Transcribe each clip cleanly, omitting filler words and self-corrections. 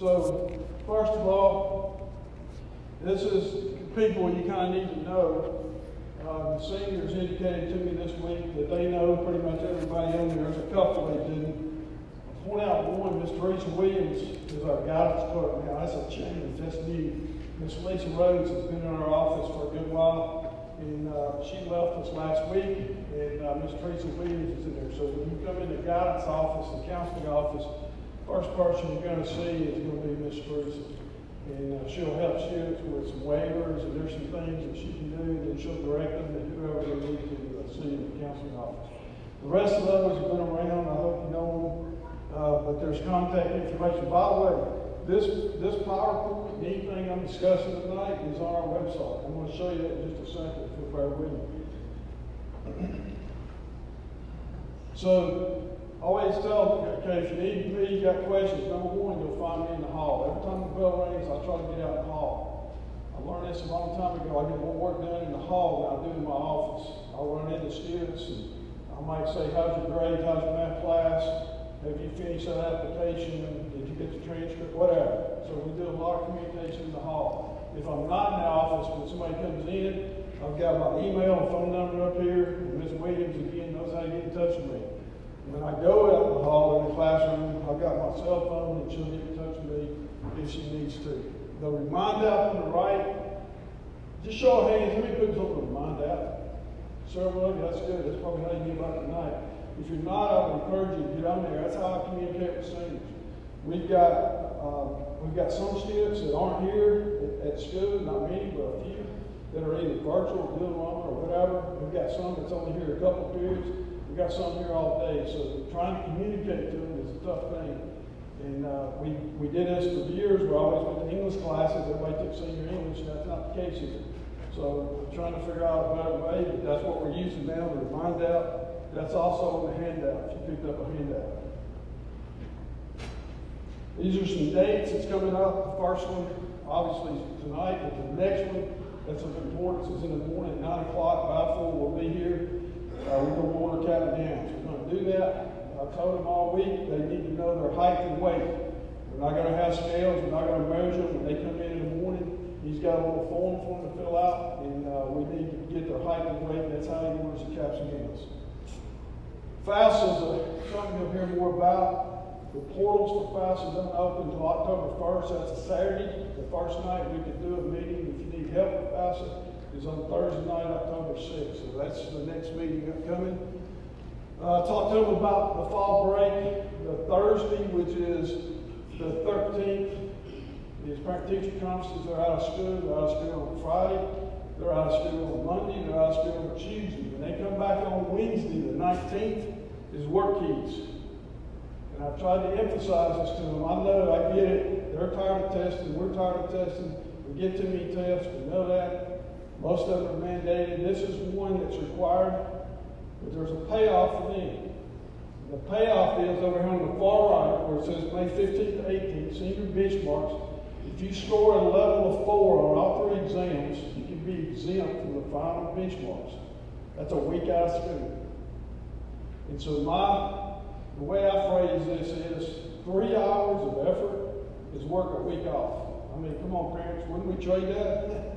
So, first of all, this is people you kind of need to know. The seniors indicated to me this week that they know pretty much everybody in there. There's a couple they didn't. I'll point out one, Miss Teresa Williams is our guidance clerk now. That's a change, that's new. Miss Lisa Rhodes has been in our office for a good while, and she left us last week, and Miss Teresa Williams is in there. So when you come in the guidance office, the counseling office, first person you're going to see is going to be Miss Teresa. And she'll help students with some waivers, and there's some things that she can do, and then she'll direct them to whoever they need to see in the counseling office. The rest of those have been around, I hope you know them, but there's contact information. By the way, this PowerPoint, anything I'm discussing tonight is on our website. I'm going to show you that in just a second, if you'll bear with me. So, I always tell them, okay, if you need me, you got questions, number one, you'll find me in the hall. Every time the bell rings, I try to get out in the hall. I learned this a long time ago. I get more work done in the hall than I do in my office. I'll run into students, and I might say, how's your grade, how's your math class? Have you finished that application? Did you get the transcript? Whatever. So we do a lot of communication in the hall. If I'm not in the office, when somebody comes in, I've got my email and phone number up here, and Ms. Williams, again, knows how to get in touch with me. When I go out in the hall in the classroom, I've got my cell phone and she'll get in touch with me if she needs to. The remind out on the right, just show of hands, how many people on the remind out? Several of you, that's good. That's probably how you get by tonight. If you're not, I would encourage you to get on there. That's how I communicate with seniors. We've got some students that aren't here at school, not many, but a few, that are either virtual or doing one or whatever. We've got some that's only here a couple of periods. We've got some here all day, so trying to communicate to them is a tough thing. And we did this for years. We always went to English classes. Everybody took senior English. That's not the case here. So we're trying to figure out a better way, but that's what we're using now, the remind out. That's also on the handout, if you picked up a handout. These are some dates that's coming up. The first one, obviously, tonight, but the next one, that's of importance, is in the morning at 9 o'clock. Balfour will be here. We're going to order Captain Downs. We're going to do that. I've told them all week they need to know their height and weight. We're not going to have scales. We're not going to measure them. When they come in the morning, he's got a little form for them to fill out, and we need to get their height and weight. That's how he orders the Captain Downs. FAFSA is something you'll hear more about. The portals for FAFSA don't open until October 1st. That's a Saturday. The first night we can do a meeting. If you need help with FAFSA, is on Thursday night, October 6th. So that's the next meeting coming. Talk to them about the fall break. The Thursday, which is the 13th, is parent-teacher conferences. They're out of school. They're out of school on Friday. They're out of school on Monday. They're out of school on Tuesday. When they come back on Wednesday, the 19th, is work keys. And I've tried to emphasize this to them. I know, I get it. They're tired of testing. We're tired of testing. We get too many tests. We know that. Most of them are mandated. This is one that's required, but there's a payoff for them. The payoff is over here on the far right, where it says May 15th to 18th, senior benchmarks. If you score a level of 4 on all 3 exams, you can be exempt from the final benchmarks. That's a week out of school. And so the way I phrase this is 3 hours of effort is work a week off. I mean, come on, parents, wouldn't we trade that?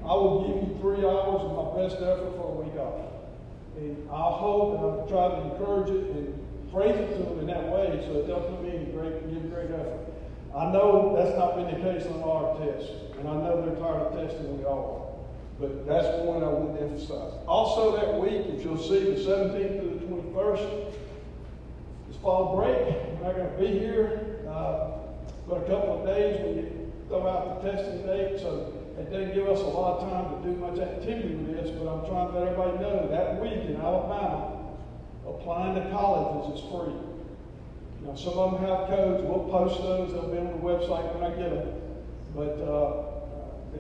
I will give you 3 hours of my best effort for a week off. And I hope, and I've tried to encourage it and phrase it to them in that way so that they'll come in and give great effort. I know that's not been the case on all our tests, and I know they're tired of testing, we all are. But that's one I want to emphasize. Also that week, if you'll see, the 17th to the 21st is fall break. We're not going to be here, but a couple of days when you throw out the testing date, so it doesn't give us a lot of time to do much activity with this, but I'm trying to let everybody know that week in Alabama, applying to colleges is free. Now, some of them have codes. We'll post those. They'll be on the website when I get them. But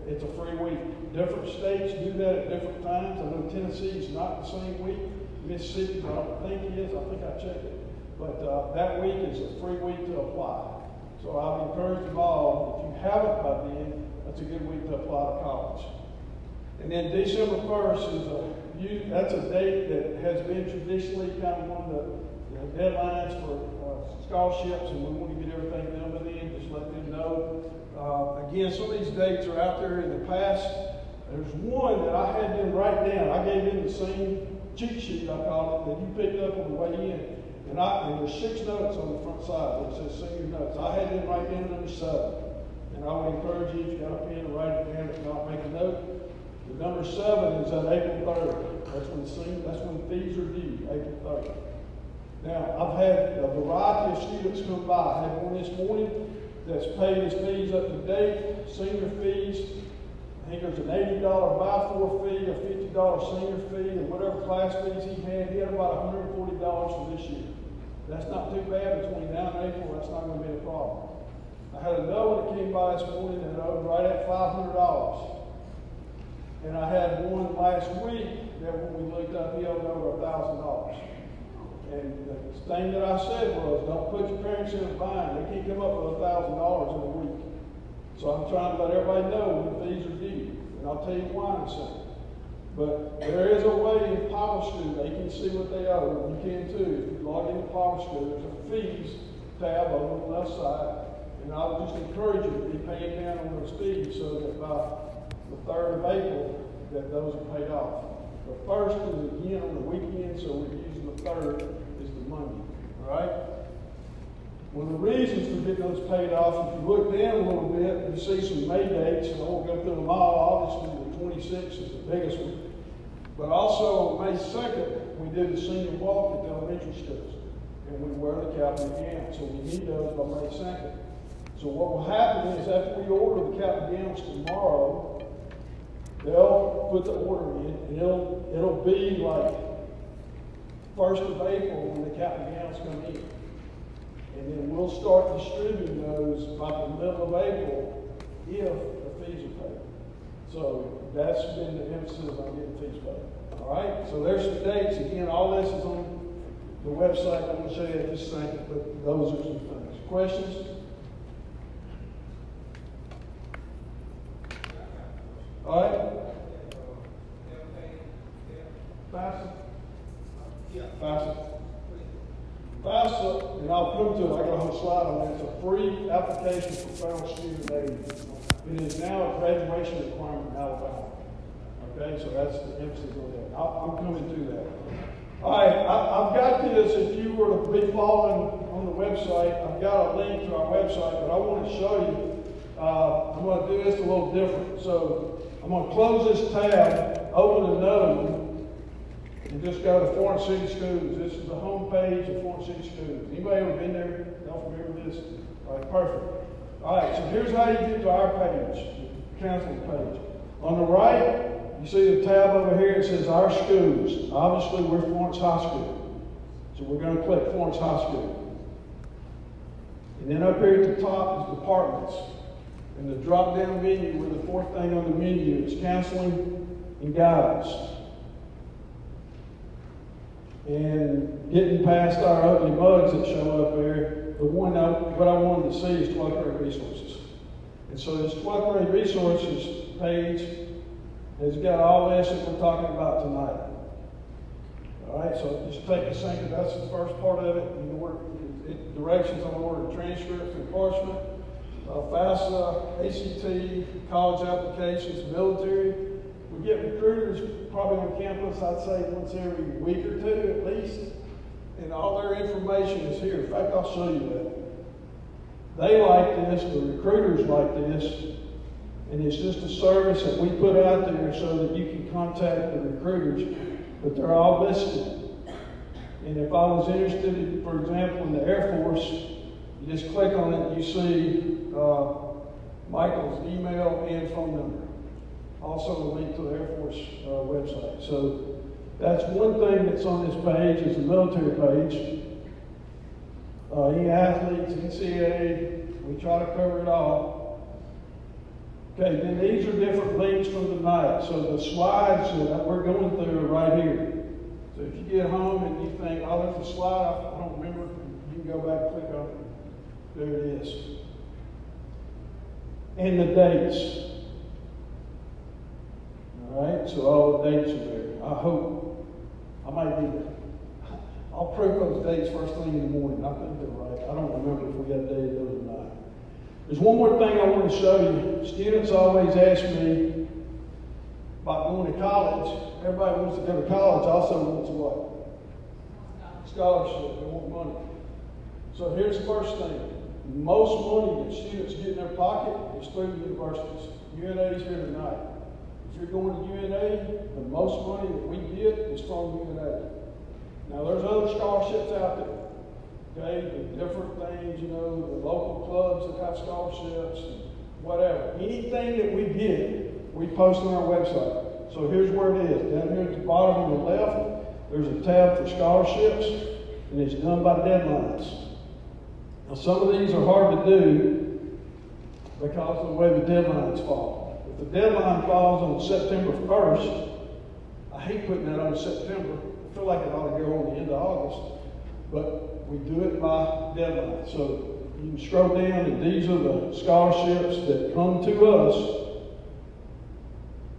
it's a free week. Different states do that at different times. I know Tennessee's not the same week. Mississippi, I don't think it is. I think I checked it. But that week is a free week to apply. So I've encouraged them all, if you haven't by then, that's a good week to apply to college. And then December 1st that's a date that has been traditionally kind of one of the deadlines for scholarships, and we want to get everything done by then. Just let them know Again, some of these dates are out there in the past. There's one that I had them write down. I gave them the same cheat sheet, I call it, that you picked up on the way in. And there's 6 notes on the front side that says senior notes. I had them write down number 7. And I would encourage you, if you got a pen, to write it down. If not, make a note. The number 7 is at April 3rd. That's when fees are due, April 3rd. Now, I've had a variety of students come by. I had one this morning that's paid his fees up to date, senior fees. I think there's an $80 buy-for fee, a $50 senior fee, and whatever class fees he had about $140 for this year. That's not too bad. Between now and April, that's not going to be a problem. I had another one that came by this morning that owed right at $500. And I had one last week that when we looked up, he owed over $1,000. And the thing that I said was, don't put your parents in a bind. They can't come up with $1,000 in a week. So I'm trying to let everybody know when fees are due. And I'll tell you why in a second. But there is a way in Power School they can see what they owe. You can too. If you log into Power School, there's a fees tab over the left side. And I would just encourage you to be paying down on those fees so that by the 3rd of April, that those are paid off. The 1st is again on the weekend, so we're using the 3rd is the Monday. All right? One of the reasons for getting those paid off, if you look down a little bit, you see some May dates, and I won't go through them all. Obviously, the 26th is the biggest one. But also on May 2nd, we did the senior walk at the elementary schools, and we wear the cap and gown, so we need those by May 2nd. So what will happen is after we order the cap and gowns tomorrow, they'll put the order in, and it'll be like 1st of April when the cap and gowns come in. And then we'll start distributing those by the middle of April if the fees are paid. So that's been the emphasis on getting fees paid. All right? So there's some dates. Again, all this is on the website. I'm going to show you in just a second, but those are some things. Questions? All right? FAFSA? Yeah. FAFSA. FAFSA, and I'll come to it, I got a whole slide on it. It's a free application for federal student aid. It is now a graduation requirement in Alabama. Okay, so that's the emphasis on that. I'm coming to that. All right, I've got this. If you were to be following on the website, I've got a link to our website, but I want to show you. I'm going to do this a little different. So I'm going to close this tab, open another one, and just go to Florence City Schools. This is the home page of Florence City Schools. Anybody ever been there? Y'all familiar with this? All right, perfect. All right, so here's how you get to our page, the counseling page. On the right, you see the tab over here. It says Our Schools. Obviously, we're Florence High School. So we're going to click Florence High School. And then up here at the top is Departments. And the drop-down menu, with the 4th thing on the menu, is Counseling and Guidance. And getting past our ugly bugs that show up there, what I wanted to see is 12th grade resources. And so this 12th grade resources page has got all this that we're talking about tonight. All right, so just take a second. That's the first part of it. Directions on order transcripts and parchment, FAFSA, ACT, college applications, military. We get recruiters probably on campus, I'd say once every week or two at least. And all their information is here. In fact, I'll show you that. They like this, the recruiters like this, and it's just a service that we put out there so that you can contact the recruiters, but they're all listed. And if I was interested, in, for example, in the Air Force, you just click on it and you see Michael's email and phone number. Also a link to the Air Force website. So that's one thing that's on this page is the military page. E-athletes, NCAA, we try to cover it all. Okay, then these are different links from tonight. So the slides that we're going through are right here. So if you get home and you think, oh, there's a slide, I don't remember, you can go back and click on it. There it is. And the dates. All right, so all the dates are there. I hope I might do that. I'll print those dates first thing in the morning. I couldn't do it right. I don't remember if we got a date of those or not. There's one more thing I want to show you. Students always ask me about going to college. Everybody wants to go to college, also wants what? Scholarship. They want money. So here's the first thing. Most money that students get in their pocket is through the universities. UNA is here tonight. If you're going to UNA, the most money that we get is from UNA. Now there's other scholarships out there. Okay, the different things, the local clubs that have scholarships, whatever. Anything that we get, we post on our website. So here's where it is. Down here at the bottom on the left, there's a tab for scholarships, and it's done by deadlines. Now some of these are hard to do because of the way the deadlines fall. If the deadline falls on September 1st, I hate putting that on September. I feel like it ought to go on the end of August, but we do it by deadline. So you can scroll down, and these are the scholarships that come to us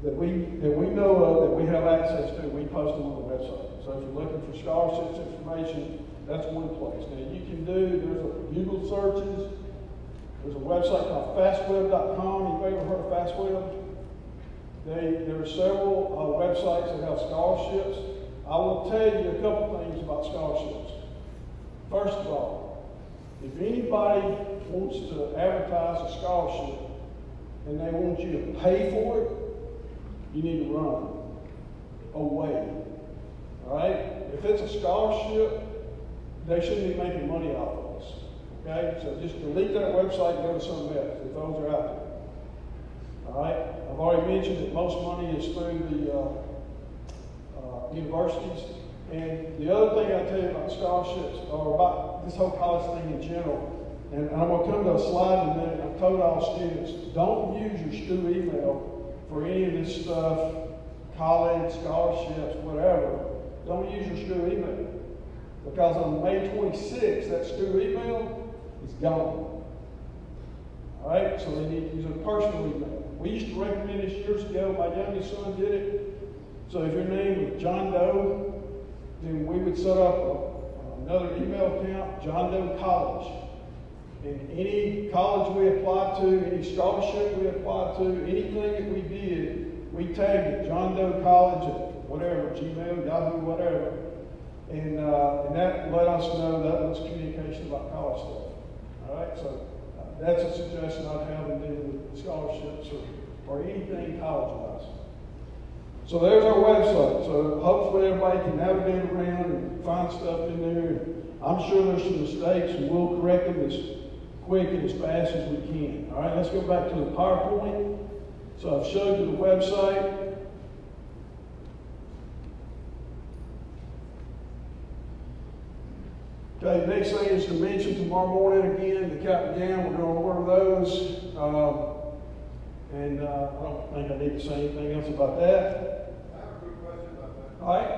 that we know of, that we have access to. We post them on the website. So if you're looking for scholarships information, that's one place. Now you can do, there's a Google searches. There's a website called fastweb.com. You've ever heard of Fastweb? There are several websites that have scholarships. I will tell you a couple things about scholarships. First of all, if anybody wants to advertise a scholarship and they want you to pay for it, you need to run away. All right? If it's a scholarship, they shouldn't be making money off of us. Okay? So just delete that website and go to something else if those are out there. All right? I've already mentioned that most money is through the universities. And the other thing I tell you about scholarships, or about this whole college thing in general, and I'm going to come to a slide in a minute. I've told all students, don't use your school email for any of this stuff, college, scholarships, whatever. Don't use your school email. Because on May 26th, that school email is gone. All right? So they need to use a personal email. We used to recommend this years ago. My youngest son did it. So if your name was John Doe, then we would set up another email account, John Doe College. And any college we applied to, any scholarship we applied to, anything that we did, we tagged it, John Doe College at whatever, Gmail, Yahoo, whatever. And that let us know that was communication about college stuff. All right, so that's a suggestion I'd have in dealing with scholarships or anything college-wise. So there's our website. So hopefully everybody can navigate around and find stuff in there. I'm sure there's some mistakes, and we'll correct them as quick and as fast as we can. All right, let's go back to the PowerPoint. So I've showed you the website. Okay, next thing is to mention tomorrow morning again, the cap and gown. We're going to order those. I don't think I need to say anything else about that. I have a quick question about that. All right.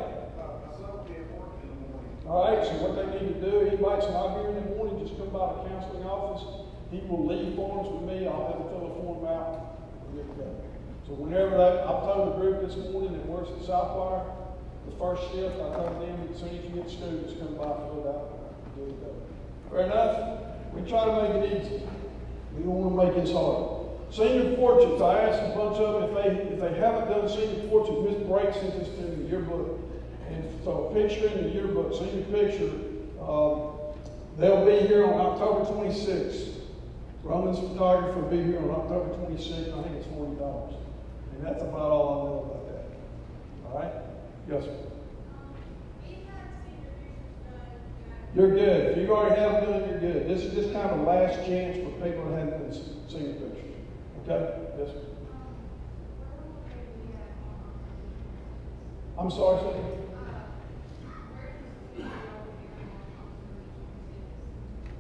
My son will be at work in the morning. All right, so what they need to do, anybody's not here in the morning, just come by the counseling office. He will leave forms with me. I'll have him fill a form out. And get it done. So whenever I've told the group this morning that works at Southwire, the first shift, I told them as soon as you get to school, just come by, fill it out, and get it done. Fair enough? We try to make it easy. We don't want to make this hard. Senior portraits, I asked a bunch of them if they haven't done senior portraits. Miss Brake sent this to the yearbook. And so a picture in the yearbook, senior picture, they'll be here on October 26th. Roman's photographer will be here on October 26th. I think it's $40. And that's about all I know about that. All right? Yes, sir. You're good. If you already have them done, you're good. This is just kind of a last chance for people that haven't done senior pictures. Okay? Yes, sir. I'm sorry, sir.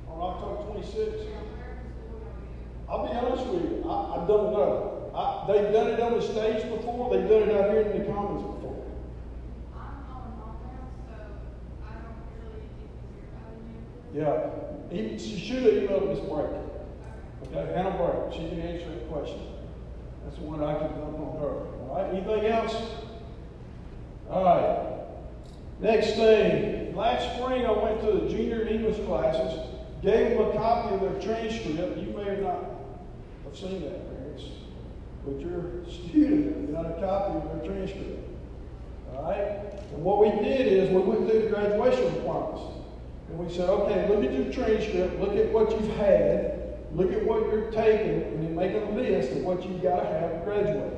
On October 26th? I'll be honest with you, I don't know. They've done it on the stage before. They've done it out here in the Commons before. Yeah. She should have emailed Miss Brake. Okay, Hannah Brake. She can answer that question. That's the one I can dump on her. All right, anything else? All right. Next thing. Last spring, I went to the junior English classes, gave them a copy of their transcript. You may have not I've seen that, parents. Put your student got a copy of their transcript. All right? And what we did is we went through the graduation requirements. And we said, okay, look at your transcript, look at what you've had, look at what you're taking, and then make a list of what you've got to have to graduate.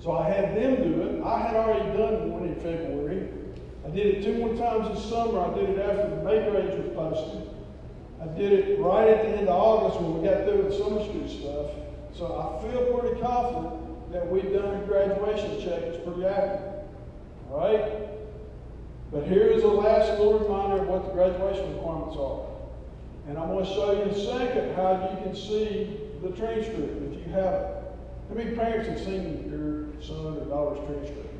So I had them do it. I had already done one in February. I did it 2 more times this summer. I did it after the May grades were posted. I did it right at the end of August when we got through with the summer school stuff. So I feel pretty confident that we've done a graduation check that's pretty accurate. All right? But here is the last little reminder of what the graduation requirements are. And I'm going to show you in a second how you can see the transcript if you have it. How many parents have seen your son or daughter's transcript?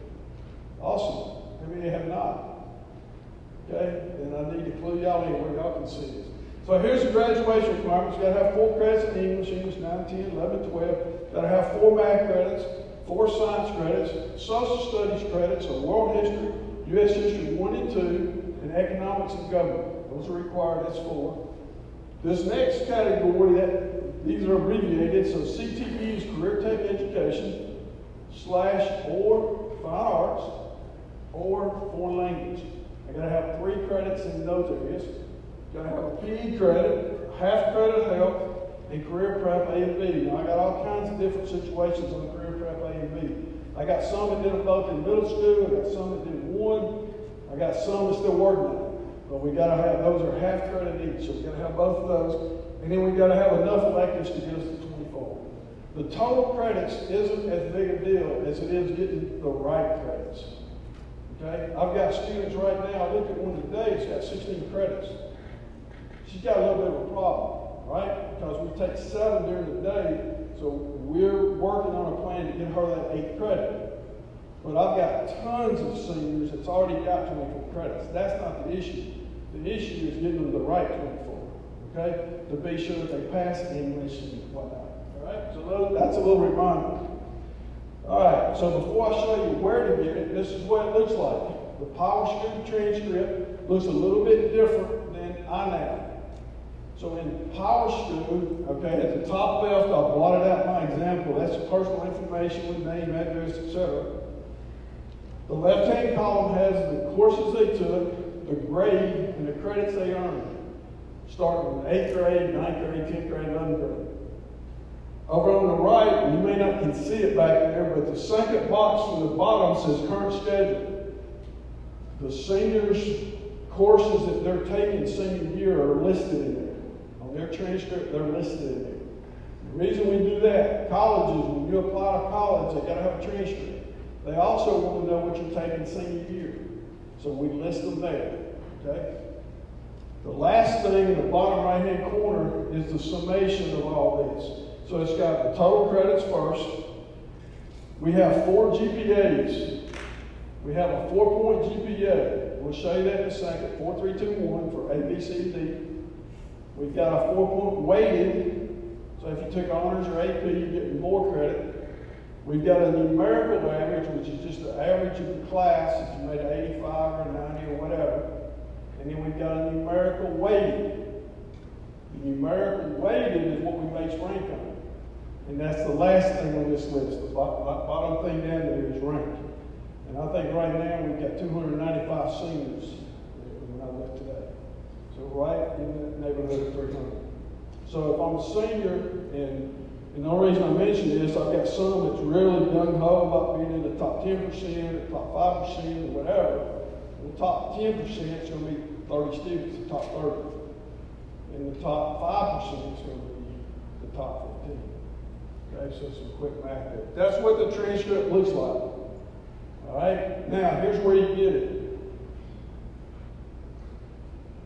Awesome. How many have not? Okay, then I need to clue y'all in where y'all can see this. So here's the graduation requirements. You've got to have 4 credits in English, English 9, 10, 11, 12. You've got to have 4 math credits, 4 science credits, social studies credits, so world history, U.S. history 1 and 2, and economics and government. Those are required, that's 4. This next category, these are abbreviated, so CTE is Career Tech Education / or Fine Arts or Foreign Language. I got to have 3 credits in those areas. Got to have a PE credit, half credit health, and career prep A and B. Now I got all kinds of different situations on career prep A and B. I got some that did them both in middle school. I got some that did one. I got some that's still working on it. But we got to have, those are half credit each. So we got to have both of those. And then we got to have enough electives to get us to 24. The total credits isn't as big a deal as it is getting the right credits. Okay? I've got students right now, I looked at one today, it's got 16 credits. She's got a little bit of a problem, right? Because we take 7 during the day, so we're working on a plan to get her that 8 credit. But I've got tons of seniors that's already got 24 credits. That's not the issue. The issue is getting them the right 24, okay? To be sure that they pass English and whatnot, all right? So that's a little reminder. All right, so before I show you where to get it, this is what it looks like. The Power Student transcript looks a little bit different than INAP. So in Power School, okay, at the top left, I blotted out my example. That's personal information with name, address, etc. The left-hand column has the courses they took, the grade, and the credits they earned, starting with 8th grade, 9th grade, 10th grade, 11th grade. Over on the right, you may not can see it back there, but the second box from the bottom says current schedule. The seniors' courses that they're taking senior year are listed in there. On their transcript, they're listed in there. The reason we do that, colleges, when you apply to college, they got to have a transcript. They also want to know what you're taking senior year. So we list them there, okay? The last thing in the bottom right-hand corner is the summation of all this. So it's got the total credits first. We have 4 GPAs. We have a 4-point GPA. We'll show you that in a second. 4, 3, 2, 1 for A, B, C, D. We've got a 4-point weighted. So if you took honors or AP, you get more credit. We've got a numerical average, which is just the average of the class, if you made an 85 or a 90 or whatever. And then we've got a numerical weighted. The numerical weighted is what we base rank on. And that's the last thing on this list. The bottom thing down there is rank. And I think right now we've got 295 seniors when I look today. So right in the neighborhood of 300. So if I'm a senior, and the only reason I mention this, I've got some that's really gung-ho about being in the top 10%, the top 5%, or whatever. The top 10% is going to be 30 students, the top 30. And the top 5% is going to be the top 15. Okay, so some quick math there. That's what the transcript looks like. All right, now here's where you get it.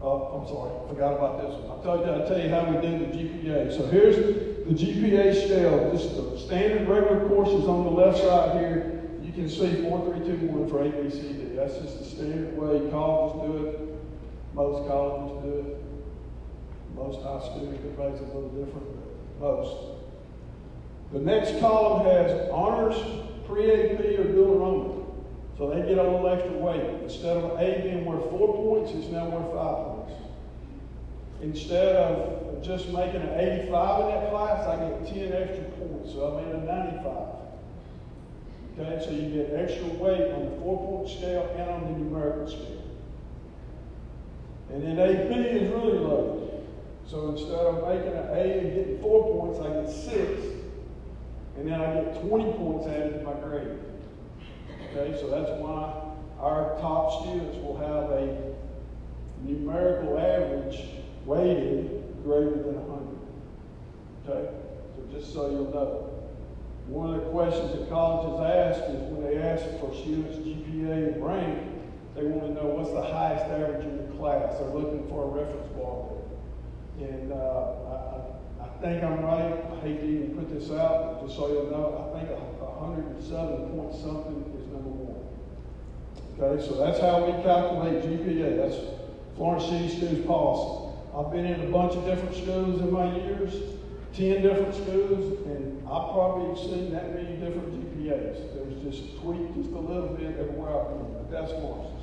I'm sorry, forgot about this one. I'll tell you how we do the GPA. So here's the GPA scale. Just the standard regular courses on the left side here. You can see 4, 3, 2, 1 for A, B, C, D. That's just the standard way colleges do it. Most colleges do it. Most high school, everybody's a little different, but most. The next column has honors, pre-AP, or dual enrollment. So they get a little extra weight. Instead of A being worth 4 points, it's now worth 5 points. instead of just making an 85 in that class, I get 10 extra points, so I'm at a 95. Okay, so you get extra weight on the 4-point scale and on the numerical scale. And then AP is really loaded. So instead of making an A and getting 4 points, I get 6. And then I get 20 points added to my grade. Okay, so that's why our top students will have a numerical average weighted greater than 100. Okay, so just so you'll know. One of the questions that colleges ask is when they ask for students' GPA and rank, they want to know what's the highest average in the class. They're looking for a reference bar there. And I think I'm right. I hate to even put this out, just so you'll know, I think 107 point something is number 1. Okay, so that's how we calculate GPA. That's Florence City Schools policy. I've been in a bunch of different schools in my years, 10 different schools, and I've probably seen that many different GPAs. There's just tweaked just a little bit everywhere I've been, but that's Florence.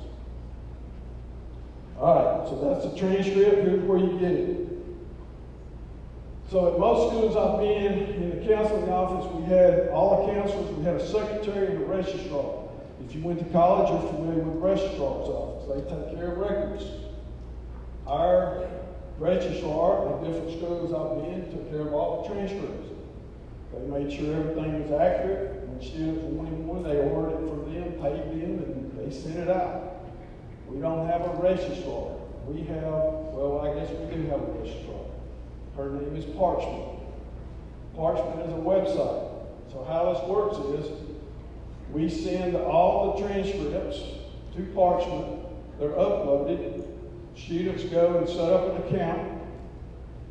All right, so that's the transcript. Here's where you get it. So at most schools I've been in the counseling office, we had all the counselors, we had a secretary and a registrar. If you went to college, you're familiar with the registrar's office. They take care of records. Our registrar at different schools I've been took care of all the transcripts. They made sure everything was accurate. When students wanted one, they ordered it for them, paid them, and they sent it out. We don't have a registrar. We have, well, I guess we do have a registrar. Her name is Parchment. Parchment is a website. So how this works is we send all the transcripts to Parchment. They're uploaded. Students go and set up an account,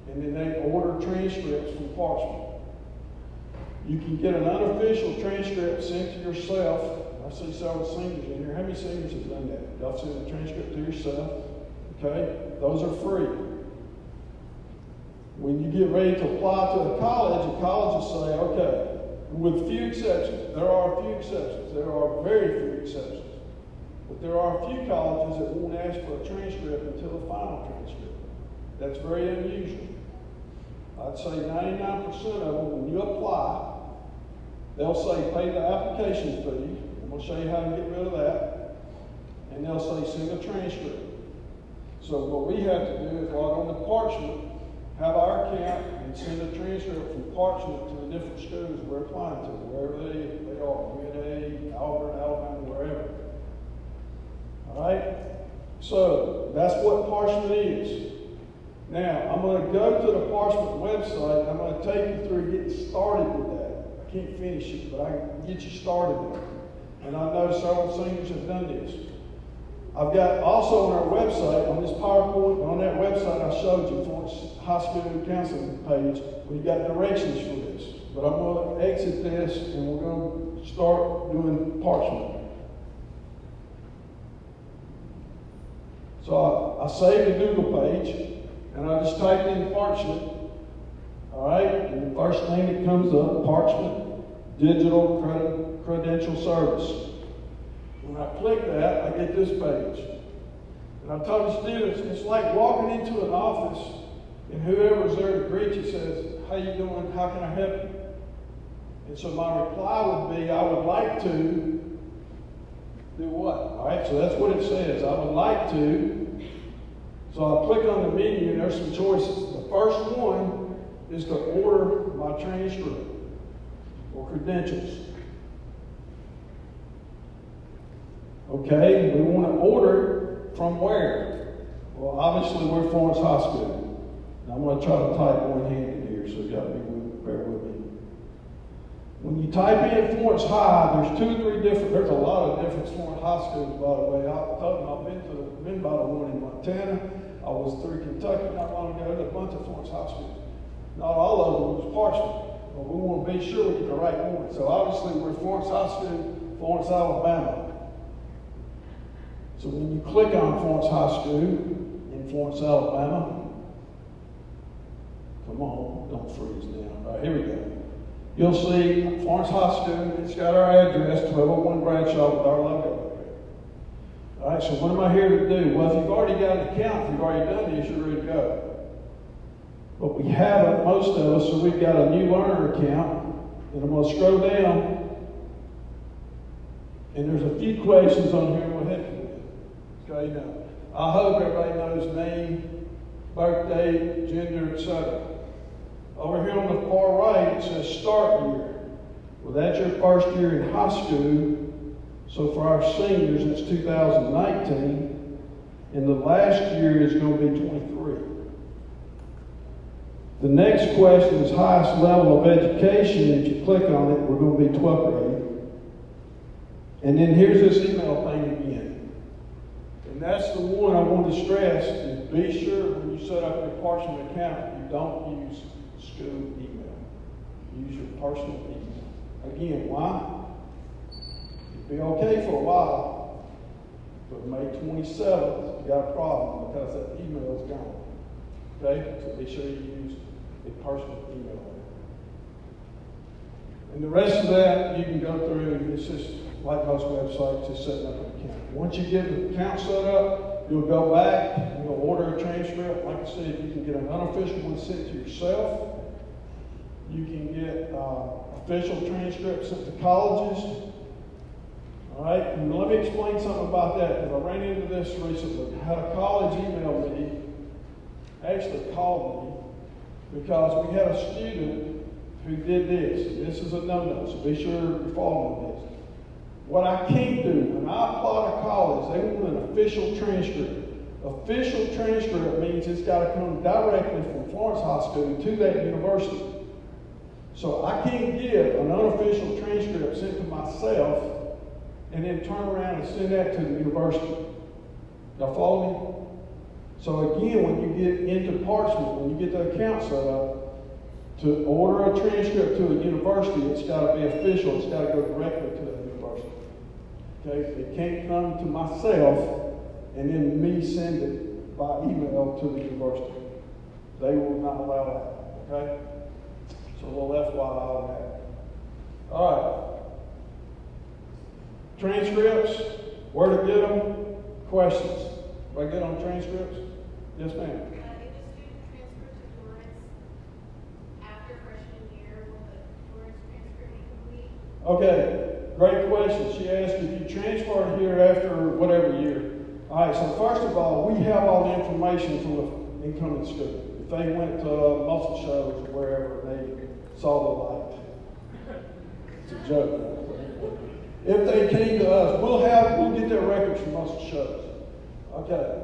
and then they order transcripts from Parchment. You can get an unofficial transcript sent to yourself. I see several seniors in here. How many seniors have done that? Y'all send a transcript to yourself? Okay? Those are free. When you get ready to apply to a college will say, okay, with few exceptions. There are a few exceptions. There are very few exceptions. But there are a few colleges that won't ask for a transcript until the final transcript. That's very unusual. I'd say 99% of them, when you apply, they'll say pay the application fee. I'm going to show you how to get rid of that. And they'll say send a transcript. So what we have to do is log on to Parchment, have our account, and send a transcript from Parchment to the different schools we're applying to, wherever they are, UNA, Auburn, Alabama, wherever. All right? So that's what Parchment is. Now, I'm going to go to the Parchment website, and I'm going to take you through getting started with that. I can't finish it, but I can get you started with it. And I know several seniors have done this. I've got also on our website, on this PowerPoint, on that website I showed you, Florence High School Counseling page, we've got directions for this. But I'm going to exit this, and we're going to start doing Parchment. So I saved the Google page, and I just typed in Parchment. All right, and the first thing that comes up, Parchment Digital Credential Service. When I click that, I get this page. And I've told the students, it's like walking into an office, and whoever's there to greet you says, how you doing? How can I help you? And so my reply would be, I would like to do what? All right, so that's what it says. I would like to. So I click on the menu, and there's some choices. The first one is to order my transcript or credentials. Okay, we want to order from where? Well, obviously we're Florence High School. Now I'm going to try to type one-handed here, so you got to bear with me. When you type in Florence High, there's 2 or 3 different. There's a lot of different Florence High schools, by the way. I told them I've been by the one in Montana. I was through Kentucky not long ago. There's a bunch of Florence High schools. Not all of them was Parchment, but we want to be sure we get the right one. So obviously we're Florence High School, Florence, Alabama. So when you click on Florence High School in Florence, Alabama, come on, don't freeze down. All right, here we go. You'll see Florence High School. It's got our address, 1201 Bradshaw, with our logo. All right, so what am I here to do? Well, if you've already got an account, if you've already done this, you're ready to go. But we haven't, most of us, so we've got a new learner account. And I'm going to scroll down. And there's a few questions on here we'll help you with. Okay, now, I hope everybody knows name, birthday, gender, etc. Over here on the far right, it says start year. Well, that's your first year in high school. So for our seniors, it's 2019. And the last year is going to be 23. The next question is highest level of education. If you click on it, we're going to be 12th grade. And then here's this email thing again. And that's the one I want to stress is be sure when you set up your Parchment account, you don't use school email. Use your personal email. Again, why? It'll be okay for a while, but May 27th, you got a problem because that email is gone. Okay? So be sure you use a personal email. And the rest of that, you can go through. It's just like most websites, just setting up an account. Once you get the account set up, you'll go back, and you'll order a transcript. Like I said, you can get an unofficial one sent to yourself. You can get official transcripts sent to colleges. All right, and let me explain something about that, because I ran into this recently. I had a college email me, actually called me, because we had a student who did this. And this is a no-no, so be sure you're following this. What I can't do, when I apply to college, they want an official transcript. Official transcript means it's got to come directly from Florence High School to that university. So I can't give an unofficial transcript sent to myself and then turn around and send that to the university. Y'all follow me? So again, when you get into Parchment, when you get the account set up, to order a transcript to a university, it's got to be official. It's got to go directly to the university. Okay? It can't come to myself and then me send it by email to the university. They will not allow that. Okay? So a little FYI on that. All right. Transcripts, where to get them, questions. Do I get on transcripts? Yes, ma'am. If a student transfers to Florence after freshman year, will the Florence transcript be complete? Okay, great question. She asked if you transfer here after whatever year. All right, so first of all, we have all the information from the incoming student. If they went to muscle shows or wherever, they saw the light. It's a joke. If they came to us, we'll get their records from muscle shows. Okay.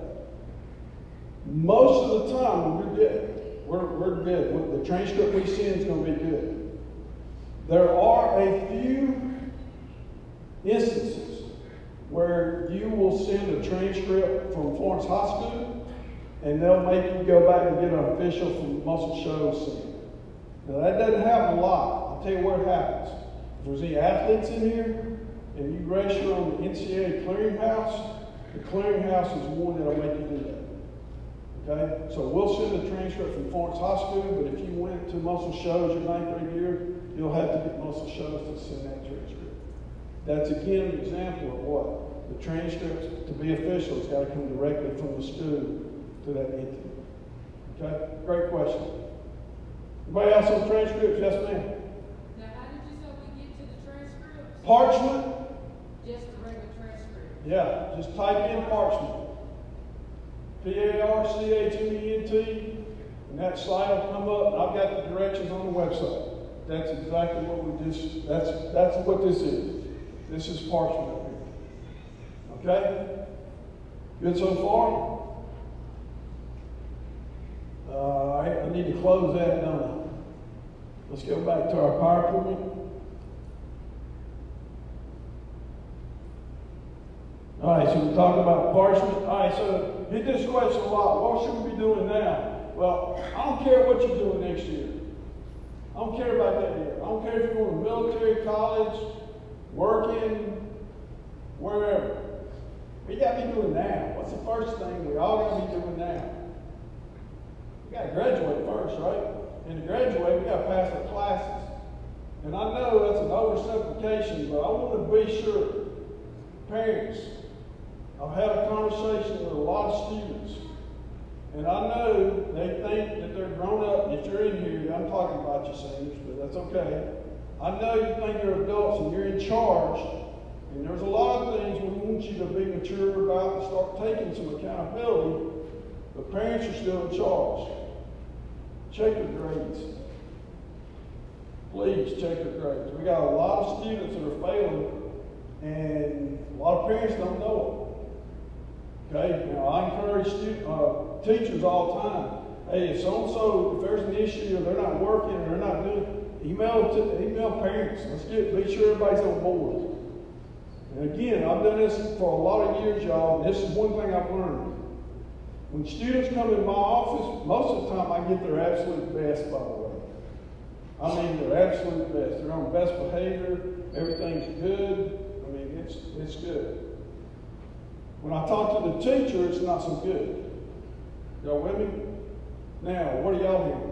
Most of the time, we're good. We're good. The transcript we send is going to be good. There are a few instances where you will send a transcript from Florence High School, and they'll make you go back and get an official from muscle shows sent. Now, that doesn't happen a lot. I'll tell you what happens. If there's any athletes in here, and you register on the NCAA clearinghouse, the clearinghouse is the one that'll make you do that. Okay? So we'll send a transcript from Florence High School, but if you went to muscle shows your 9th grade year, you'll have to get muscle shows to send that transcript. That's again an example of what? The transcripts, to be official, it's got to come directly from the school to that entity. Okay? Great question. Anybody else on transcripts? Yes, ma'am. Now, how did you say we get to the transcripts? Parchment. Just the regular transcript. Yeah, just type in Parchment. Parchment, and that site will come up. I've got the directions on the website. That's exactly what we just, that's what this is. This is Parchment up here. Okay? Good so far? I need to close that, don't I? Let's go back to our PowerPoint. All right, so we're talking about Parchment. All right, so get this question a lot. What should we be doing now? Well, I don't care what you're doing next year. I don't care about that year. I don't care if you're going to military, college, working, wherever. We got to be doing now. What's the first thing we all got to be doing now? We got to graduate first, right? And to graduate, we got to pass our classes. And I know that's an oversimplification, but I want to be sure, parents, I've had a conversation with a lot of students, And I know they think that they're grown up, that you're in here. I'm talking about you seniors, but that's okay. I know you think you're adults and you're in charge. And there's a lot of things we want you to be mature about and start taking some accountability. But parents are still in charge. Check your grades. Please check your grades. We got a lot of students that are failing, and a lot of parents don't know it. Okay? Now, I encourage teachers all the time. Hey, if so-and-so, if there's an issue, or they're not working, or they're not doing, email parents. Be sure everybody's on board. And again, I've done this for a lot of years, y'all, and this is one thing I've learned. When students come in my office, most of the time I get their absolute best, by the way. I mean their absolute best. They're on best behavior, everything's good. I mean, it's good. When I talk to the teacher, it's not so good. Y'all with me? Now, what are y'all hearing?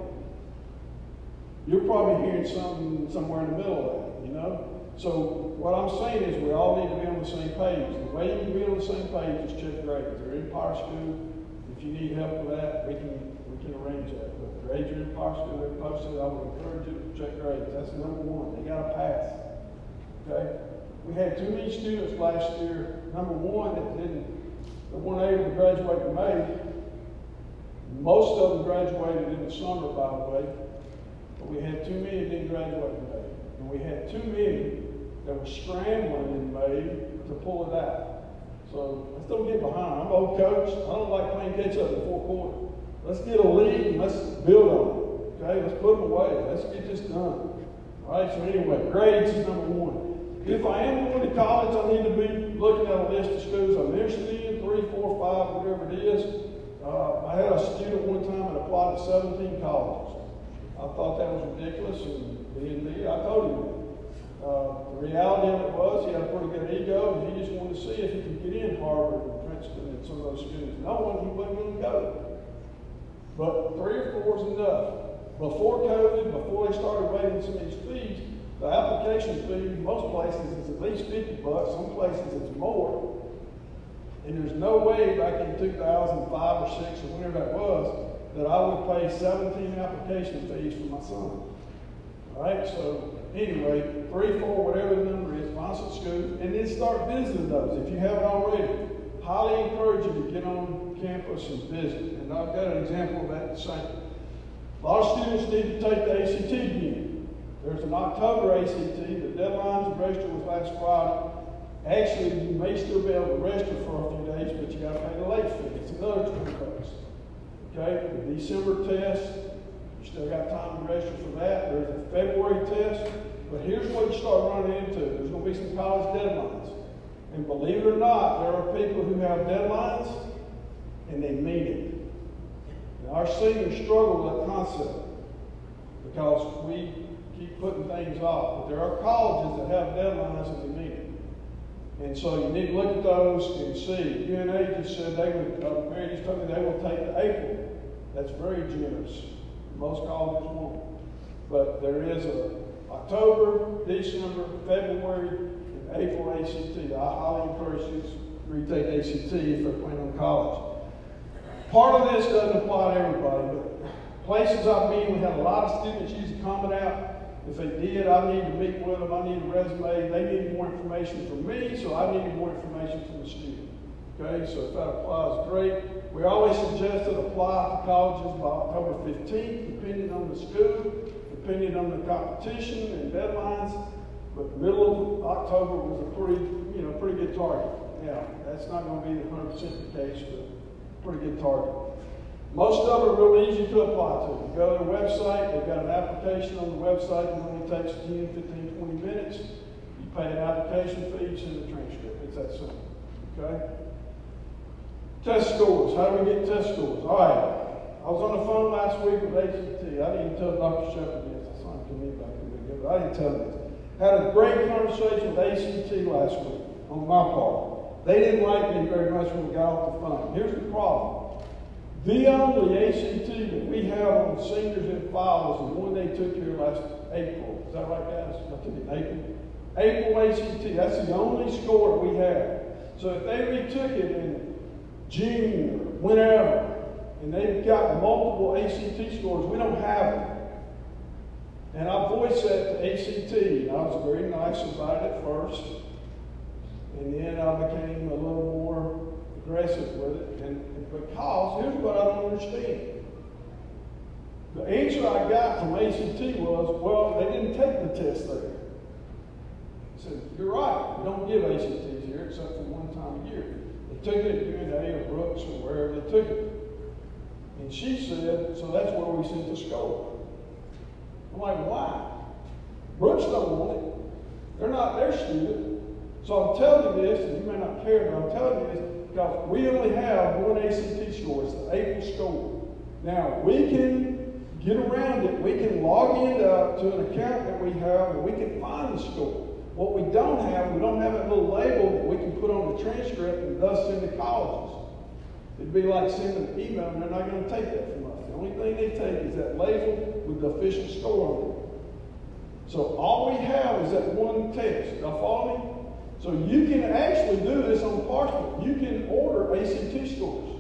You're probably hearing something somewhere in the middle of that, you know? So what I'm saying is we all need to be on the same page. The way you can be on the same page is check grades. They're in power school. If you need help with that, we can arrange that. But grades are in power school, they're posted. I would encourage you to check grades. That's number one. They got to pass. Okay? We had too many students last year. Number one, that weren't able to graduate in May. Most of them graduated in the summer, by the way. But we had too many that didn't graduate in May. And we had too many that were scrambling in May to pull it out. So let's don't get behind. I'm an old coach. I don't like playing catch up in the fourth quarter. Let's get a lead and let's build on it. Okay, let's put them away. Let's get this done. All right, so anyway, grades is number one. If I am going to college, I need to be looking at a list of schools I'm interested in, 3, 4, 5, whatever it is. I had a student one time that applied to 17 colleges. I thought that was ridiculous, and being me, I told him that. The reality of it was he had a pretty good ego, and he just wanted to see if he could get in Harvard and Princeton and some of those schools. No, he wasn't going to go. But 3 or 4 is enough. Before COVID, before they started waiving some of these fees, the application fee, most places, is at least $50. Some places it's more. And there's no way back in 2005 or 6 or whenever that was that I would pay 17 application fees for my son. All right, so anyway, 3, 4, whatever the number is, find some schools, and then start visiting those if you haven't already. Highly encourage you to get on campus and visit. And I've got an example of that the same. A lot of students need to take the ACT again. There's an October ACT. The deadline to register was last Friday. Actually, you may still be able to register for a few days, but you got to pay the late fee. It's another $20. Okay, the December test, you still got time to register for that. There's a February test, but here's what you start running into. There's going to be some college deadlines. And believe it or not, there are people who have deadlines, and they mean it. And our seniors struggle with that concept because we keep putting things off. But there are colleges that have deadlines and they mean it. And so you need to look at those and see. UNA just said they would, Mary just told me they will take the April. That's very generous. Most colleges won't. But there is a October, December, February, and April ACT. I highly encourage you to retake ACT if they're planning on college. Part of this doesn't apply to everybody, but places I've been, we had a lot of students use the Common App. If they did, I need to meet with them. I need a resume. They needed more information from me, so I needed more information from the student. Okay, so if that applies, great. We always suggest that apply to colleges by October 15th, depending on the school, depending on the competition and deadlines. But middle of October was a pretty good target. Now, that's not going to be 100% the case, but pretty good target. Most of them are real easy to apply to. You go to their website, they've got an application on the website that only takes 10, 15, 20 minutes. You pay an application fee, you send a transcript. It's that simple. Okay? Test scores. How do we get test scores? All right. I was on the phone last week with ACT. I didn't tell Dr. Shepard this. I saw him come in back there, but I didn't tell him this. Had a great conversation with ACT last week on my part. They didn't like me very much when we got off the phone. Here's the problem. The only ACT that we have on the seniors in file is the one they took here last April. Is that right, guys? I took it in April. April ACT. That's the only score we have. So if they retook it in June or whenever, and they've got multiple ACT scores. We don't have them. And I voiced that to ACT, and I was very nice about it at first. And then I became a little more aggressive with it. And because, here's what I don't understand. The answer I got from ACT was, well, they didn't take the test there. I said, you're right, we don't give ACTs here except for one time a year. They took it at UNA or Brooks or wherever they took it. And she said, so that's where we sent the score. I'm like, why? Brooks don't want it. They're not their student. So I'm telling you this, and you may not care, but I'm telling you this because we only have one ACT score. It's the April score. Now, we can get around it. We can log into to an account that we have, and we can find the score. What we don't have that little label that we can put on the transcript and thus send to colleges. It'd be like sending an email, and they're not going to take that from us. The only thing they take is that label with the official score on it. So all we have is that one test. Y'all follow me? So you can actually do this on parchment. You can order ACT scores.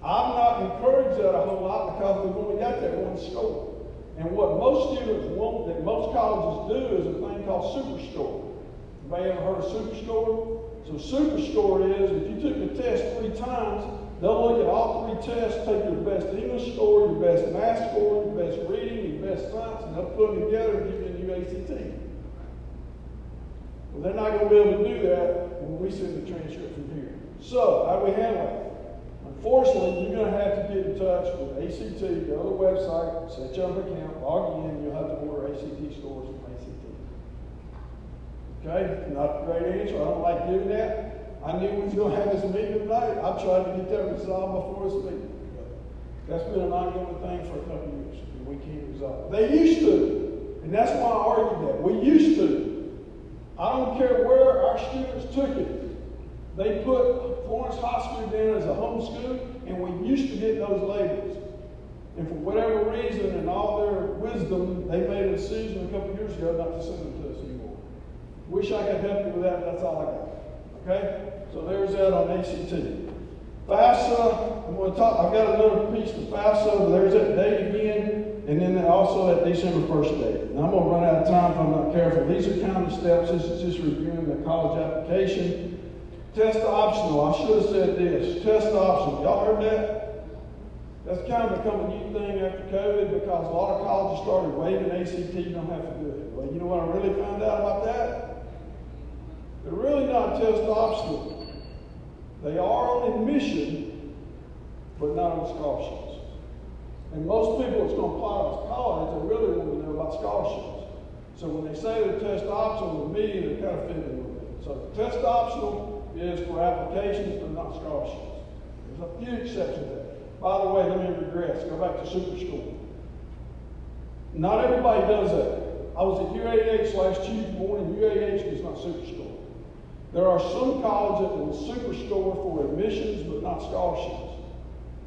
I'm not encouraged that a whole lot because we've only got that one score. And what most students want, that most colleges do, is a thing called SuperScore. Anybody ever heard of SuperScore? So SuperScore is, if you took the test 3 times, they'll look at all 3 tests, take your best English score, your best math score, your best reading, your best science, and they'll put them together and give you a new ACT. Well, they're not going to be able to do that when we send the transcript from here. So, how do we handle it? Unfortunately, you're going to have to get in touch with ACT, go to the website, set your up account, log in, you'll have to order ACT scores from ACT. Okay? Not a great answer. I don't like giving that. I knew we was going to have this meeting tonight. I tried to get that resolved before this meeting. That's been an ongoing thing for a couple of years, and we can't resolve it. They used to, and that's why I argued that. We used to. I don't care where our students took it. They put Florence High School down as a home school, and we used to get those labels. And for whatever reason, and all their wisdom, they made a decision a couple of years ago not to send them to us anymore. Wish I could help you with that, that's all I got. Okay? So there's that on ACT. FAFSA, I'm going to talk, I've got another piece of FAFSA, there's that date again, and then also that December 1st date. And I'm going to run out of time if I'm not careful. These are kind of steps, this is just reviewing the college application. Test optional, I should have said this, test optional, y'all heard that? That's kind of become a new thing after COVID because a lot of colleges started waiving ACT, you don't have to do it. Well, you know what I really found out about that? They're really not test optional. They are on admission, but not on scholarships. And most people that's going to apply to college, they really want to know about scholarships. So when they say they're test optional, to me, they're kind of fibbing a little bit. So test optional is for applications, but not scholarships. There's a few exceptions there. By the way, let me regress. Go back to SuperScore. Not everybody does that. I was at UAH last Tuesday morning. UAH is not SuperScore. There are some colleges that will SuperScore for admissions, but not scholarships.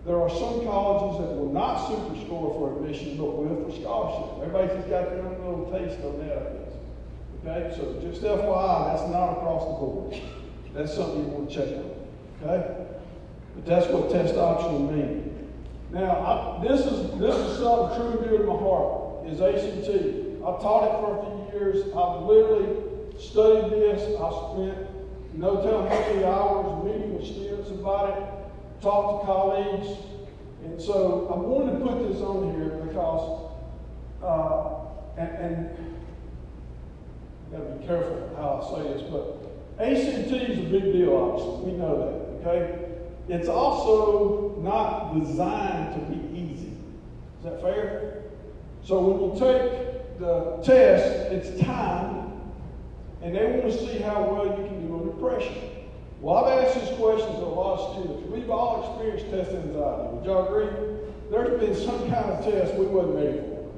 There are some colleges that will not SuperScore for admissions, but will for scholarships. Everybody's just got their own little taste on that, I guess. Okay, so just FYI, that's not across the board. That's something you want to check on. Okay, but that's what test optional means. Now, this is something true and dear to my heart. Is ACT. I've taught it for a few years. I've literally studied this. I spent no telling how many hours meeting with students about it, talked to colleagues, and so I wanted to put this on here because, and I've got to be careful how I say this, but ACT is a big deal, obviously. We know that, okay? It's also not designed to be easy. Is that fair? So when you take the test, it's timed, and they want to see how well you can do under pressure. Well, I've asked this question to a lot of students. We've all experienced test anxiety. Would y'all agree? There's been some kind of test we wasn't ready for.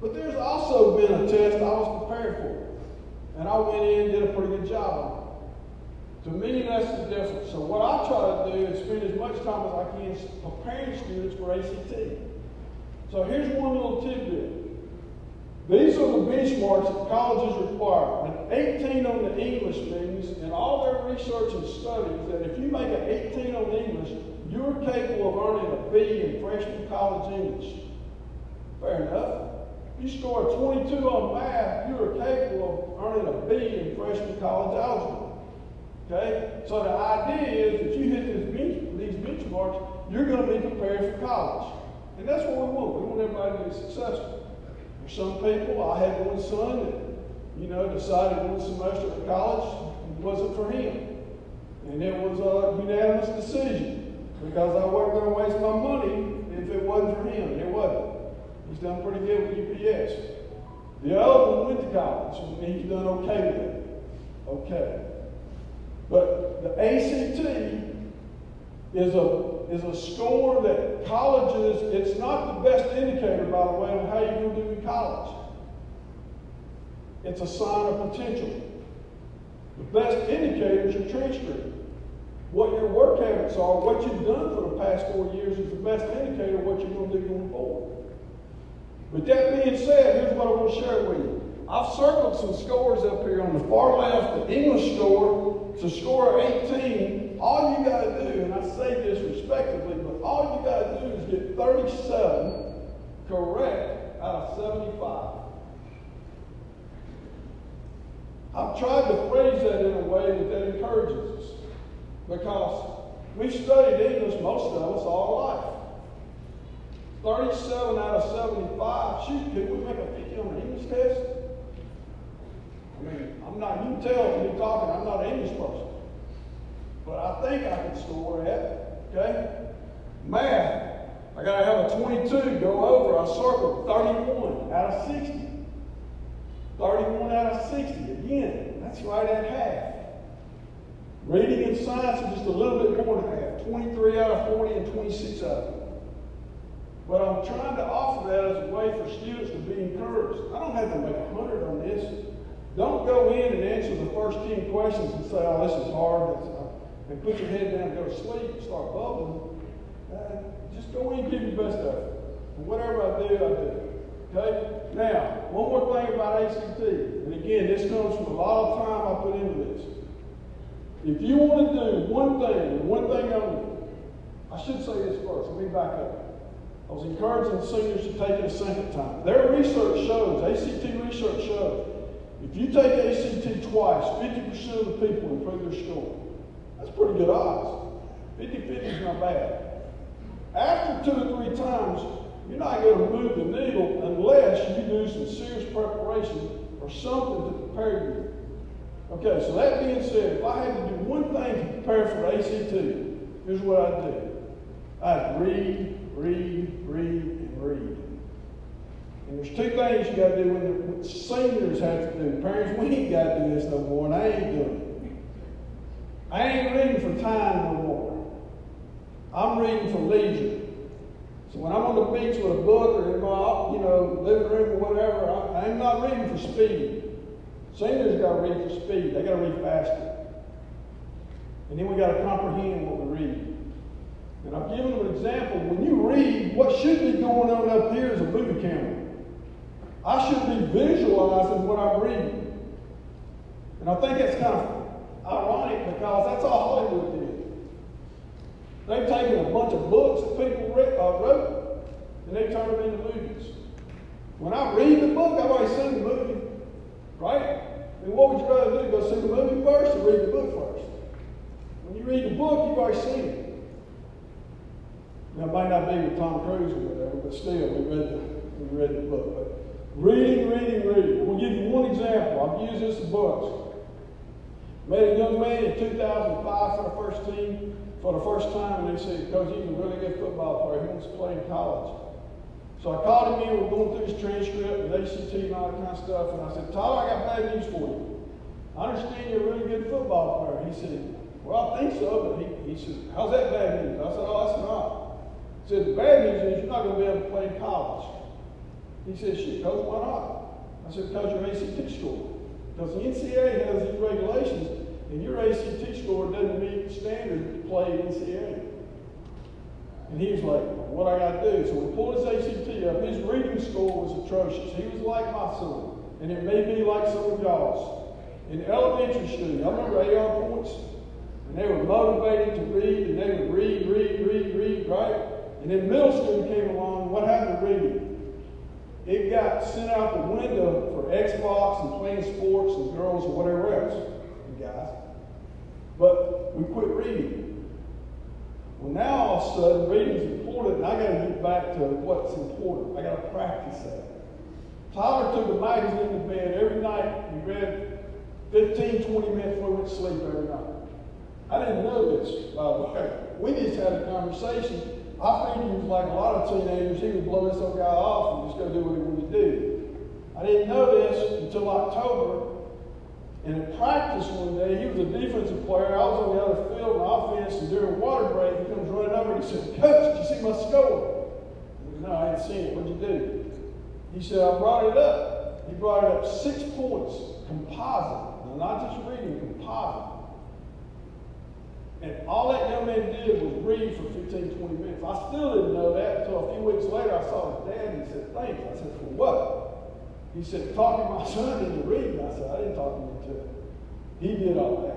But there's also been a test I was prepared for. And I went in and did a pretty good job on it. To me, that's the difference. So what I try to do is spend as much time as I can preparing students for ACT. So here's one little tidbit. These are the benchmarks that colleges require. An 18 on the English means, in all their research and studies, that if you make an 18 on English, you're capable of earning a B in freshman college English. Fair enough. You score a 22 on math, you are capable of earning a B in freshman college algebra. Okay? So the idea is that you hit these benchmarks, you're going to be prepared for college. And that's what we want. We want everybody to be successful. For some people, I had one son that, decided one semester at college wasn't for him. And it was a unanimous decision because I wasn't going to waste my money if it wasn't for him. And it wasn't. He's done pretty good with UPS. The other one went to college, and he's done okay with it. Okay. But the ACT is a score that colleges, it's not the best indicator, by the way, on how you're going to do in college. It's a sign of potential. The best indicator is your transcript. What your work habits are, what you've done for the past 4 years is the best indicator of what you're going to do going forward. With that being said, here's what I want to share with you. I've circled some scores up here on the far left. The English score, it's a score of 18. All you got to do, and I say this respectively, but all you got to do is get 37 correct out of 75. I've tried to phrase that in a way that encourages us, because we've studied English, most of us, all our life. 37 out of 75. Shoot, can we make a 50 on the English test? I mean, you can tell from me talking, I'm not an English person. But I think I can score that, okay? Math, I got to have a 22 go over. I circled 31 out of 60. 31 out of 60. Again, that's right at half. Reading and science are just a little bit more than half. 23 out of 40 and 26 out of 40. But I'm trying to offer that as a way for students to be encouraged. I don't have to make 100 on this. Don't go in and answer the first 10 questions and say, oh, this is hard, and put your head down and go to sleep and start bubbling. Just go in and give your best effort. And whatever I do, I do. Okay? Now, one more thing about ACT. And again, this comes from a lot of time I put into this. If you want to do one thing, and one thing only, I should say this first. Let me back up. I was encouraging seniors to take it a second time. Their research shows, ACT research shows, if you take ACT twice, 50% of the people improve their score. That's pretty good odds. 50-50 is not bad. After 2 or 3 times, you're not going to move the needle unless you do some serious preparation or something to prepare you. Okay, so that being said, if I had to do one thing to prepare for ACT, here's what I'd do. I'd read, and read. And there's 2 things you got to do when the seniors have to do. Parents, we ain't got to do this no more, and I ain't doing it. I ain't reading for time no more. I'm reading for leisure. So when I'm on the beach with a book or in my, living room or whatever, I'm not reading for speed. Seniors got to read for speed. They got to read faster. And then we got to comprehend what we read. And I've given them an example. When you read, what should be going on up here is a movie camera. I should be visualizing what I'm reading. And I think that's kind of ironic because that's all Hollywood did. They've taken a bunch of books that people wrote, and they turned them into movies. When I read the book, I've already seen the movie, right? And what would you rather do? Go see the movie first or read the book first? When you read the book, you've already seen it. Now, it might not be with Tom Cruise or whatever, but still, we read the book. But reading. I'm going to give you one example. I've used this in books. Met a young man in 2005 for the first time, and they said, Coach, he's a really good football player. He wants to play in college. So I called him in. We're going through his transcript and ACT and all that kind of stuff. And I said, Tyler, I got bad news for you. I understand you're a really good football player. He said, well, I think so. But he said, how's that bad news? I said, oh, that's not. He said, the bad news is you're not going to be able to play in college. He said, shit, Coach, why not? I said, because your ACT score. Because the NCAA has these regulations, and your ACT score doesn't meet the standard to play in NCAA. And he was like, well, what I got to do? So we pulled his ACT up. His reading score was atrocious. He was like my son, and it may be like some of y'all's. In elementary school, I remember AR points. And they were motivated to read, and they would read, right? And then middle school came along, what happened to reading? It got sent out the window for Xbox and playing sports and girls and whatever else, you guys. But we quit reading. Well, now all of a sudden, reading's important, and I got to get back to what's important. I got to practice that. Tyler took a magazine to bed every night. He read 15, 20 minutes before he went to sleep every night. I didn't know this, by the way. We just had a conversation. I think he was like a lot of teenagers. He would blow this old guy off and just go do what he wanted to do. I didn't know this until October. And in practice one day, he was a defensive player. I was on the other field in offense, and during water break, he comes running over and he said, "Coach, did you see my score?" I said, "No, I didn't see it. What'd you do?" He said, "I brought it up." He brought it up 6 points, composite. Now, not just reading, composite. And all that young man did was read for 15, 20 minutes. I still didn't know that until a few weeks later I saw his dad and he said, "Thanks." I said, "For what?" He said, "Talking my son into reading." I said, "I didn't talk him into it. He did all that."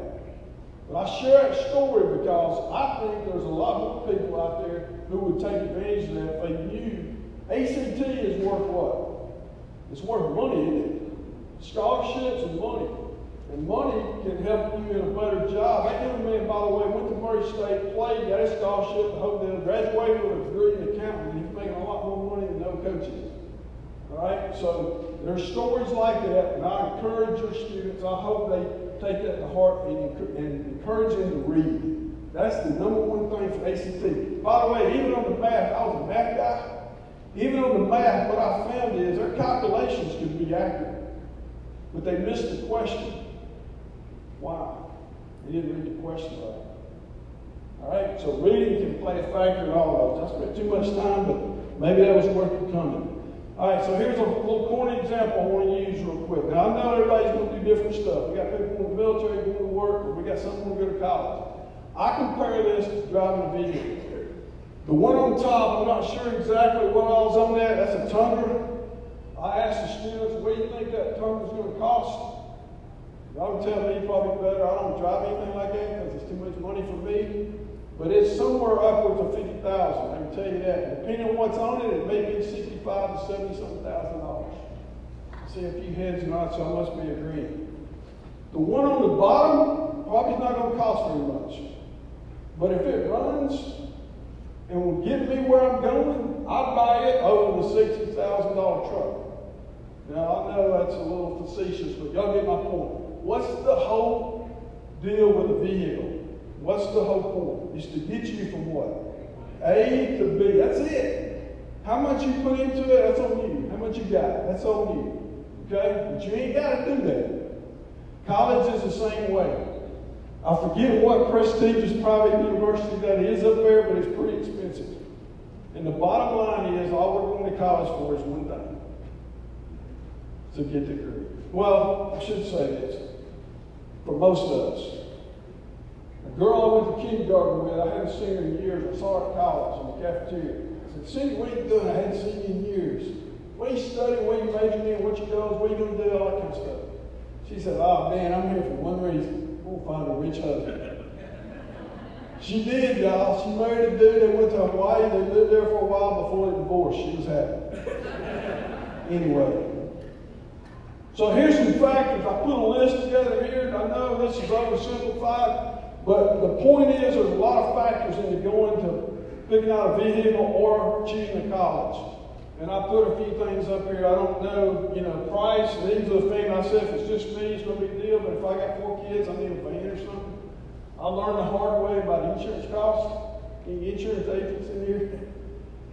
But I share that story because I think there's a lot more people out there who would take advantage of that if they knew ACT is worth what? It's worth money, isn't it? Scholarships and money. And money can help you in a better job. That young man, by the way, went to Murray State, played, got his scholarship, the whole deal, graduated with a degree in accounting, and he's making a lot more money than no coaches. All right? So there's stories like that, and I encourage your students. I hope they take that to heart and encourage them to read. That's the number one thing for ACT. By the way, even on the math, I was a math guy. Even on the math, what I found is their calculations could be accurate, but they missed the question. Why? They didn't read the question right. All right, so reading can play a factor in all of those. I spent too much time, but maybe that was worth it coming. All right, so here's a little corny example I want to use real quick. Now, I know everybody's going to do different stuff. We got people going to the military, going to work, or we got some going to go to college. I compare this to driving a vehicle. The one on top, I'm not sure exactly what all's on that. That's a Tundra. I asked the students, what do you think that Tundra's going to cost? Y'all can tell me probably better. I don't drive anything like that because it's too much money for me. But it's somewhere upwards of $50,000. I can tell you that. Depending on what's on it, it may be $65,000 to $70,000. I see a few heads nods, so I must be agreeing. The one on the bottom probably not going to cost very much. But if it runs and will get me where I'm going, I'd buy it over the $60,000 truck. Now, I know that's a little facetious, but y'all get my point. What's the whole deal with a vehicle? What's the whole point? It's to get you from what? A to B. That's it. How much you put into it, that's on you. How much you got, that's on you. Okay? But you ain't got to do that. College is the same way. I forget what prestigious private university that is up there, but it's pretty expensive. And the bottom line is, all we're going to college for is one thing. To get the degree. Well, I should say this. For most of us. A girl I went to kindergarten with, I hadn't seen her in years. I saw her at college in the cafeteria. I said, "Cindy, what are you doing? I hadn't seen you in years. What are you studying? What are you majoring in? What your goals? What are you going to do?" All that kind of stuff. She said, "Oh, man, I'm here for one reason. I want to find a rich husband." She did, y'all. She married a dude that went to Hawaii. They lived there for a while before they divorced. She was happy. Anyway. So here's some factors. I put a list together here. I know this is oversimplified, but the point is there's a lot of factors into going to picking out a vehicle or choosing a college. And I put a few things up here. I don't know, price. These are the things I said. If it's just me, it's no big deal. But if I got 4 kids, I need a van or something. I learned the hard way about insurance costs. Any insurance agents in here?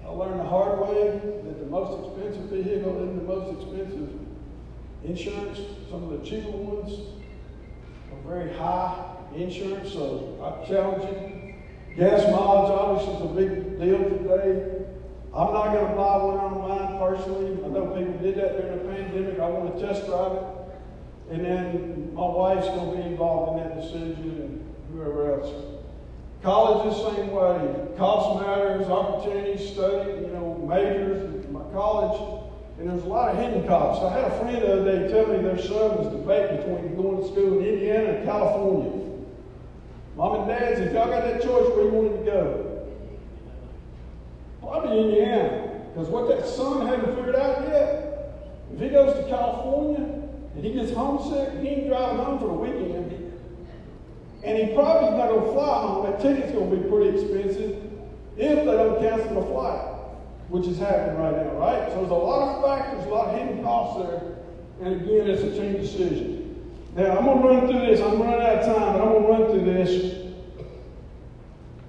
I learned the hard way that the most expensive vehicle isn't the most expensive insurance. Some of the cheaper ones are very high insurance, so I challenge you. Gas mileage obviously is a big deal today. I'm not going to buy one online personally. I know people did that during the pandemic. I want to test drive it. And then my wife's going to be involved in that decision and whoever else. College is the same way. Cost matters, opportunities, study, majors. My college. And there's a lot of hidden costs. I had a friend the other day tell me their son was debating between going to school in Indiana and California. Mom and dads, if y'all got that choice, where you want him to go? Probably Indiana. Because what that son hasn't figured out yet, if he goes to California and he gets homesick, he ain't driving home for the weekend. And he probably not going to fly home. That ticket's going to be pretty expensive if they don't cancel the flight, which is happening right now, right? So there's a lot of factors, a lot of hidden costs there. And again, it's a team decision. Now, I'm going to run through this. I'm running out of time, but I'm going to run through this.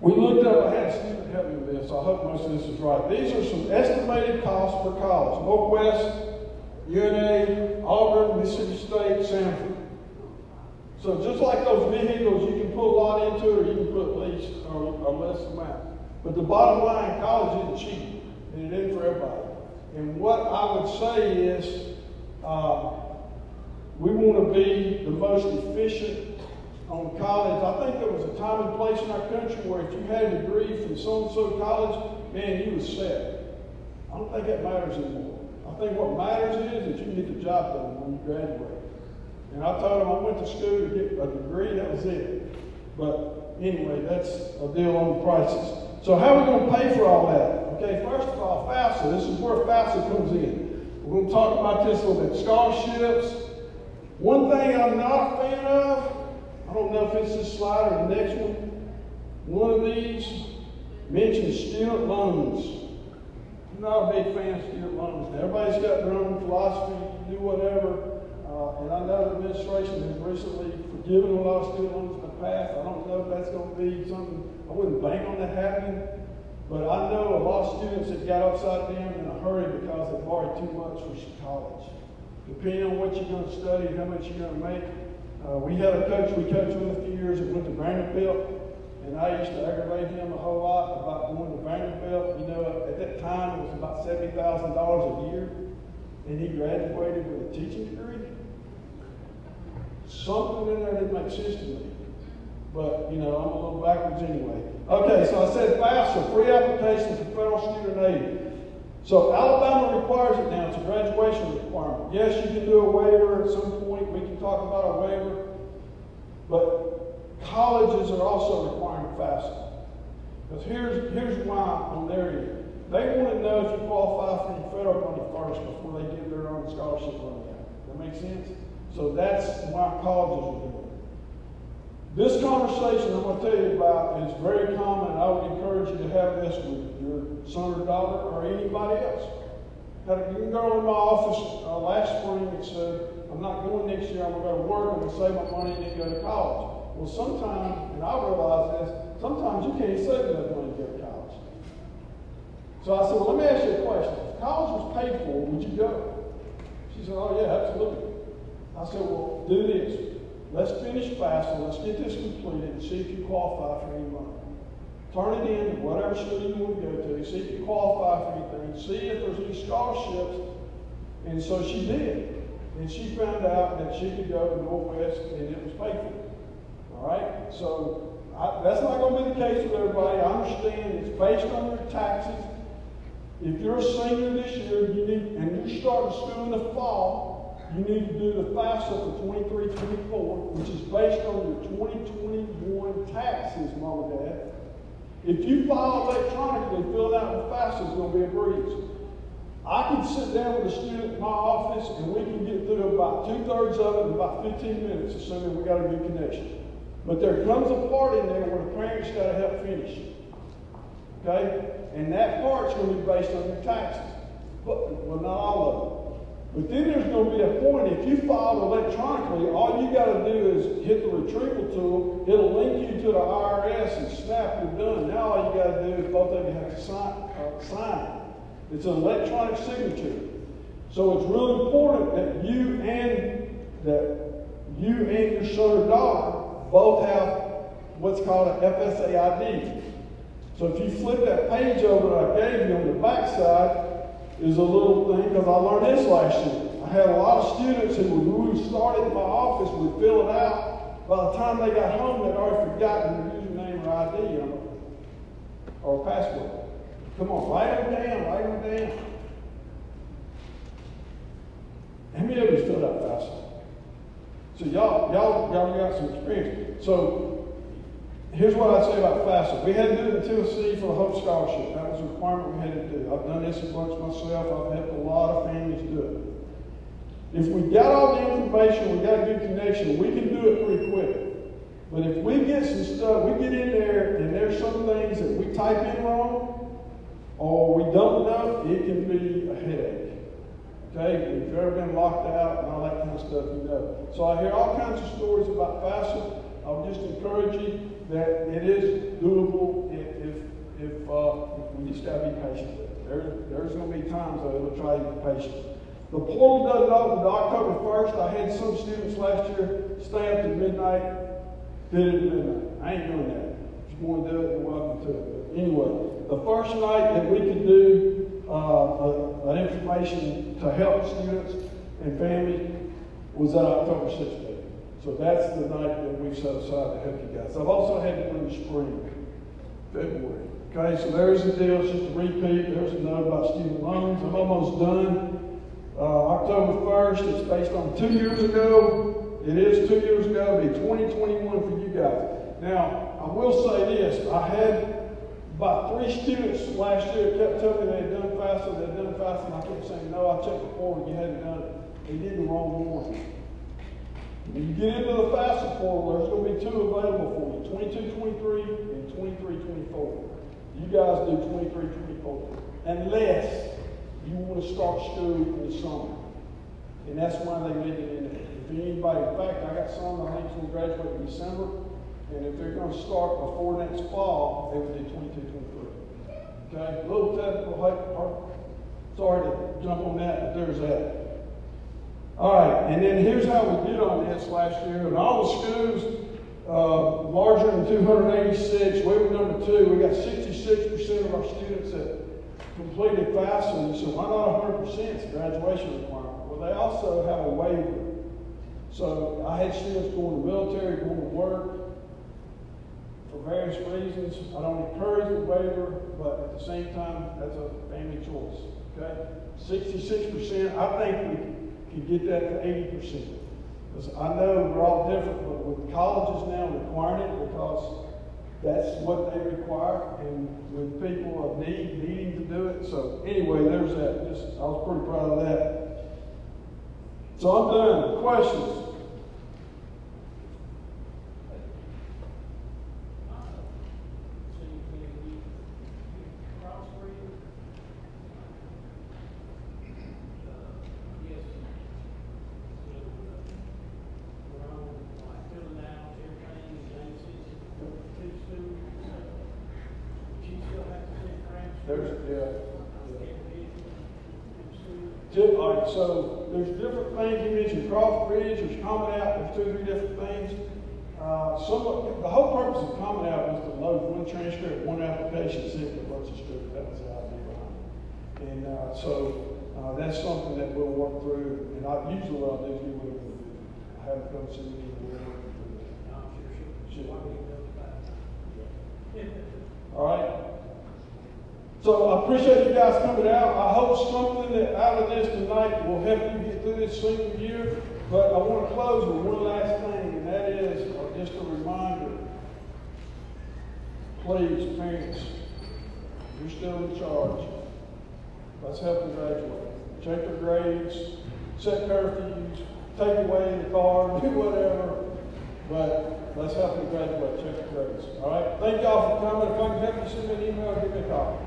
We looked up, I had a student help me with this, so I hope most of this is right. These are some estimated costs for college. Northwest, UNA, Auburn, Mississippi State, Sanford. So just like those vehicles, you can put a lot into it or you can put least or less amount. But the bottom line, college isn't cheap, and it isn't for everybody. And what I would say is, we want to be the most efficient on college. I think there was a time and place in our country where if you had a degree from so-and-so college, man, you was set. I don't think that matters anymore. I think what matters is that you get the job done when you graduate. And I told them I went to school to get a degree, that was it. But anyway, that's a deal on the prices. So how are we going to pay for all that? Okay, first of all, FAFSA. This is where FAFSA comes in. We're going to talk about this a little bit. Scholarships. One thing I'm not a fan of, I don't know if it's this slide or the next one. One of these mentions student loans. I'm not a big fan of student loans. Now, everybody's got their own philosophy, do whatever. And I know the administration has recently forgiven a lot of student loans in the past. I don't know if that's going to be something, I wouldn't bank on that happening. But I know a lot of students that got upside down in a hurry because they borrowed too much for college. Depending on what you're going to study and how much you're going to make. We had a coach we coached with a few years that went to Vanderbilt, and I used to aggravate him a whole lot about going to Vanderbilt. You know, at that time it was about $70,000 a year, and he graduated with a teaching degree. Something in there didn't make sense to me. But, you know, I'm a little backwards anyway. Okay, so I said FAFSA, free applications for federal student aid. So Alabama requires it now. It's a graduation requirement. Yes, you can do a waiver at some point. We can talk about a waiver. But colleges are also requiring FAFSA. Because here's why on their end. They want to know if you qualify for your federal money first before they give their own scholarship money out. That make sense? So that's why colleges are doing it. This conversation I'm going to tell you about is very common, and I would encourage you to have this with your son or daughter or anybody else. Had a young girl in my office last spring that said, I'm not going next year, I'm going to go to work, I'm going to save my money and then go to college. Well, sometimes, and I realize this, sometimes you can't save enough money to go to college. So I said, well, let me ask you a question. If college was paid for, would you go? She said, oh yeah, absolutely. I said, well, do this. Let's finish FAFSA, let's get this completed and see if you qualify for any money. Turn it in to whatever school you want to go to, see if you qualify for anything, see if there's any scholarships. And so she did. And she found out that she could go to Northwest and it was paid for. All right? So that's not going to be the case with everybody. I understand it's based on your taxes. If you're a senior this year and you're starting school in the fall, you need to do the FAFSA for 23-24, which is based on your 2021 taxes, Mom and Dad. If you file electronically, filling out the FAFSA is going to be a breeze. I can sit down with a student in my office and we can get through about 2/3 of it in about 15 minutes, assuming we got a good connection. But there comes a part in there where the parents got to help finish. Okay? And that part's going to be based on your taxes. Well, not all of them. But then there's going to be a point, if you filed electronically, all you got to do is hit the retrieval tool, it'll link you to the IRS and snap, you're done. Now all you got to do is both of you have to sign it. It's an electronic signature. So it's really important that you and your son or daughter both have what's called an FSA ID. So if you flip that page over that I gave you on the back side, is a little thing, because I learned this last year. I had a lot of students who, when we started in my office, would fill it out. By the time they got home, they'd already forgotten their username or ID, or password. Come on, write them down. How many of you filled out FAFSA? So y'all got some experience. So here's what I'd say about FAFSA. We had to do it in Tennessee for the Hope Scholarship. That was a requirement we had to do. I've done this a bunch myself. I've helped a lot of families do it. If we got all the information, we got a good connection, we can do it pretty quick. But if we get some stuff, we get in there and there's some things that we type in wrong or we don't know, it can be a headache. Okay? If you've ever been locked out and all that kind of stuff, you know. So I hear all kinds of stories about FAFSA. I would just encourage you that it is doable if we just got to be patient with it. There's going to be times that it'll try to be patient. The portal does it all with October 1st. I had some students last year stay up to midnight, did it at midnight. I ain't doing that. If you want to do it, you're welcome to it. But anyway, the first night that we could do information to help students and families was at October 16th. So that's the night that we've set aside to help you guys. I've also had it in the spring, February. Okay, so there's the deal. It's just a repeat. There's a note about student loans. I'm almost done. October 1st, it's based on 2 years ago. It is 2 years ago. It'll be 2021 for you guys. Now, I will say this. I had about 3 students last year that kept telling me they had done FAFSA, and I kept saying, no, I checked the portal, you hadn't done it. They did the wrong one. When you get into the FAFSA portal, there's going to be 2 available for you, 22-23 and 23-24. You guys do 23-24. Unless you want to start school in the summer. And that's why they make it in there. If anybody, in fact, I got some I think going to graduate in December, and if they're going to start before next fall, they would do 22-23. Okay? A little technical, sorry to jump on that, but there's that. All right, and then here's how we did on this last year. In all the schools larger than 286, we were number 2. We got 66% of our students that completed FAFSA. And so why not 100%? It's a graduation requirement. Well, they also have a waiver. So I had students going to the military, going to work for various reasons. I don't encourage the waiver, but at the same time, that's a family choice. Okay? 66%, I think we can get that to 80%. Because I know we're all different, but with colleges now requiring it because that's what they require, and with people of needing to do it. So anyway, there's that. I was pretty proud of that. So I'm done. Questions? All right, so there's different things. You mentioned Cross Bridge, there's Common Out, there's 2 or 3 different things. The whole purpose of Common Out was to load one transcript, one application, send it to bunch of students. That was the idea behind it. And that's something that we'll work through. And usually what I'll do is get with them. I have them come see me and we'll work through it. All right. So I appreciate you guys coming out. I hope something out of this tonight will help you get through this senior year. But I want to close with one last thing, and that is just a reminder. Please, parents, you're still in charge. Let's help them graduate. Check their grades, set curfews, take away the car, do whatever. But let's help them graduate. Check their grades. All right? Thank y'all for coming. If I can help you, send me an email or give me a call.